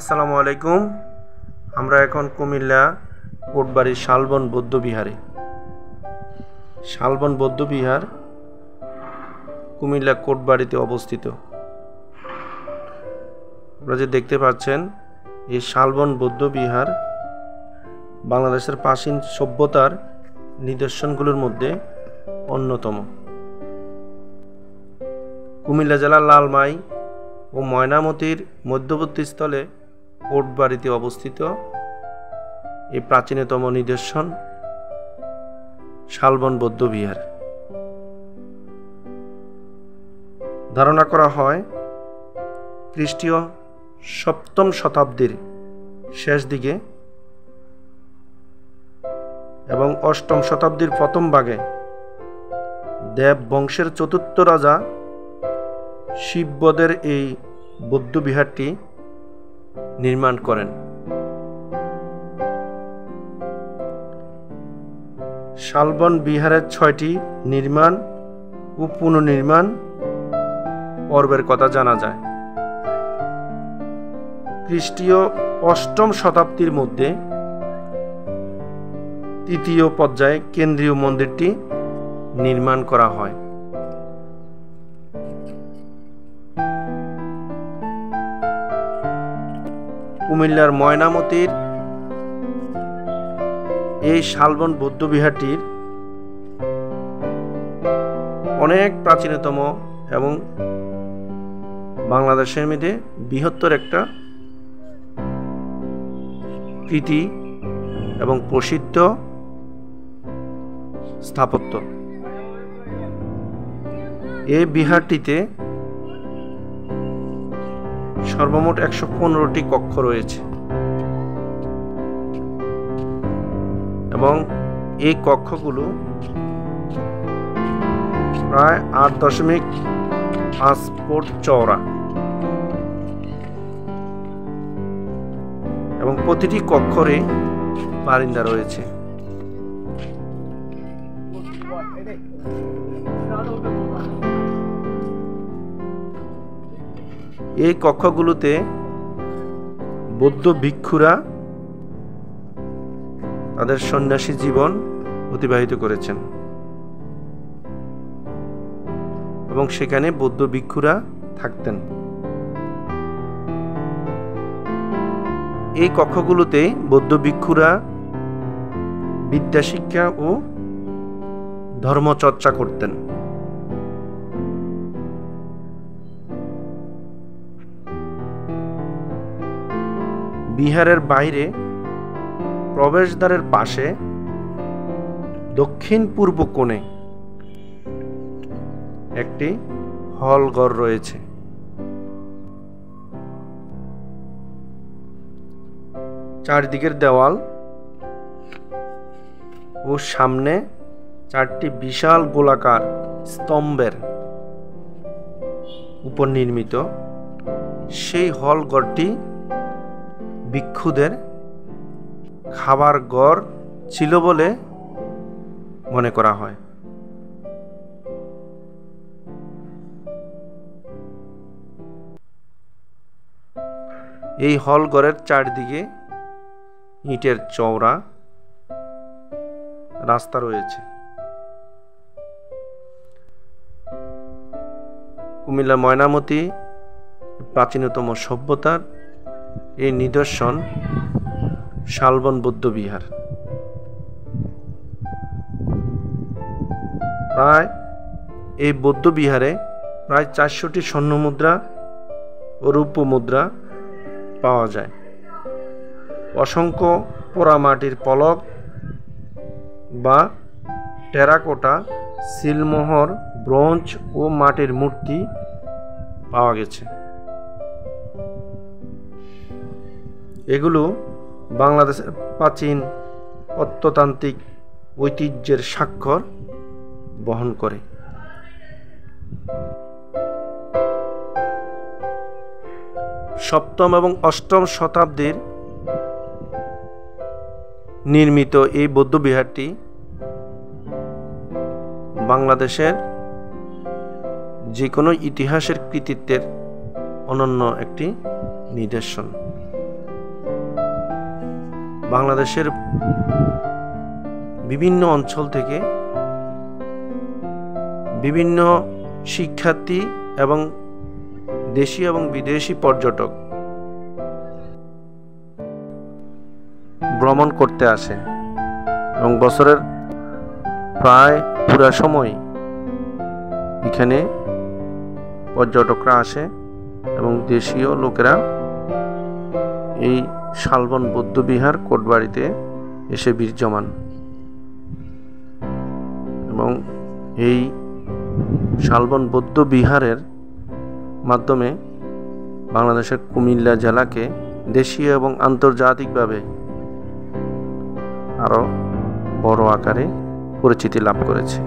আসসালামু আলাইকুম। আমরা এখন কুমিল্লা কোটবাড়ি শালবন বৌদ্ধবিহারে। শালবন বৌদ্ধবিহার কুমিল্লা কোটবাড়িতে অবস্থিত। আপনারা যে দেখতে পাচ্ছেন, এই শালবন বৌদ্ধবিহার বাংলাদেশের প্রাচীন সভ্যতার নিদর্শনগুলোর মধ্যে অন্যতম। কুমিল্লা জেলার লালমাই ও ময়নামতির মধ্যবর্তী স্থলে কোটবাড়িতে অবস্থিত এই প্রাচীনতম নিদর্শন শালবন বৌদ্ধবিহার। ধারণা করা হয় খ্রিস্টীয় 7ম শতাব্দীর শেষ দিকে এবং 8ম শতাব্দীর প্রথম ভাগে দেব বংশের 4র্থ রাজা শিববদের এই বৌদ্ধবিহারটি নির্মাণ করেন। শালবন বিহারের 6টি নির্মাণ ও পুনর্নির্মাণ পর্বের কথা জানা যায়। খ্রিস্টীয় 8ম শতাব্দীর মধ্যে 3য় পর্যায়ে কেন্দ্রীয় মন্দিরটি নির্মাণ করা হয়। কুমিল্লার ময়নামতির এই শালবন বৌদ্ধবিহারটির অনেক প্রাচীনতম এবং বাংলাদেশের মধ্যে বৃহত্তর একটা কৃতি এবং প্রসিদ্ধ স্থাপত্য। এই বিহারটিতে সর্বমোট 115টি কক্ষ রয়েছে এবং এই কক্ষগুলো প্রায় 8.5 ফুট চওড়া এবং প্রতিটি কক্ষরে বারান্দা রয়েছে। এই কক্ষগুলোতে বৌদ্ধ ভিক্ষুরা তাদের সন্ন্যাসী জীবন অতিবাহিত করেছেন এবং সেখানে বৌদ্ধ ভিক্ষুরা থাকতেন। এই কক্ষগুলোতে বৌদ্ধ ভিক্ষুরা বিদ্যা শিক্ষা ও ধর্মচর্চা করতেন। বিহারের বাইরে প্রবেশদ্বারের পাশে দক্ষিণ পূর্ব কোণে একটি হলঘর রয়েছে। চারদিকের দেওয়াল ও সামনে 4টি বিশাল গোলাকার স্তম্ভের উপর নির্মিত সেই হলঘরটি ভিক্ষুদের খাবার ঘর ছিল বলে মনে করা হয়। এই হলঘরের চারদিকে ইটের চওড়া রাস্তা রয়েছে। কুমিল্লা ময়নামতি প্রাচীনতম সভ্যতার এই নিদর্শন শালবন বৌদ্ধবিহার। প্রায় এই বৌদ্ধবিহারে প্রায় 400টি স্বর্ণ মুদ্রা ও রৌপ্য মুদ্রা পাওয়া যায়। অসংখ্য পোড়ামাটির ফলক বা টেরাকোটা, সিলমোহর, ব্রোঞ্জ ও মাটির মূর্তি পাওয়া গেছে। এগুলো বাংলাদেশের প্রাচীন প্রত্নতান্ত্রিক ঐতিহ্যের স্বাক্ষর বহন করে। সপ্তম এবং 8ম শতাব্দীর নির্মিত এই বৌদ্ধবিহারটি বাংলাদেশের যে কোনো ইতিহাসের কৃতিত্বের অনন্য একটি নিদর্শন। বাংলাদেশের বিভিন্ন অঞ্চল থেকে বিভিন্ন শিক্ষার্থী এবং দেশি এবং বিদেশি পর্যটক ভ্রমণ করতে আসে এবং বছরের প্রায় পুরো সময় এখানে পর্যটকরা আসে এবং দেশীয় লোকেরা এই শালবন বৌদ্ধবিহার কোটবাড়িতে এসে বিরাজমান এবং এই শালবন বৌদ্ধবিহারের মাধ্যমে বাংলাদেশের কুমিল্লা জেলাকে দেশীয় এবং আন্তর্জাতিকভাবে আরও বড় আকারে পরিচিতি লাভ করেছে।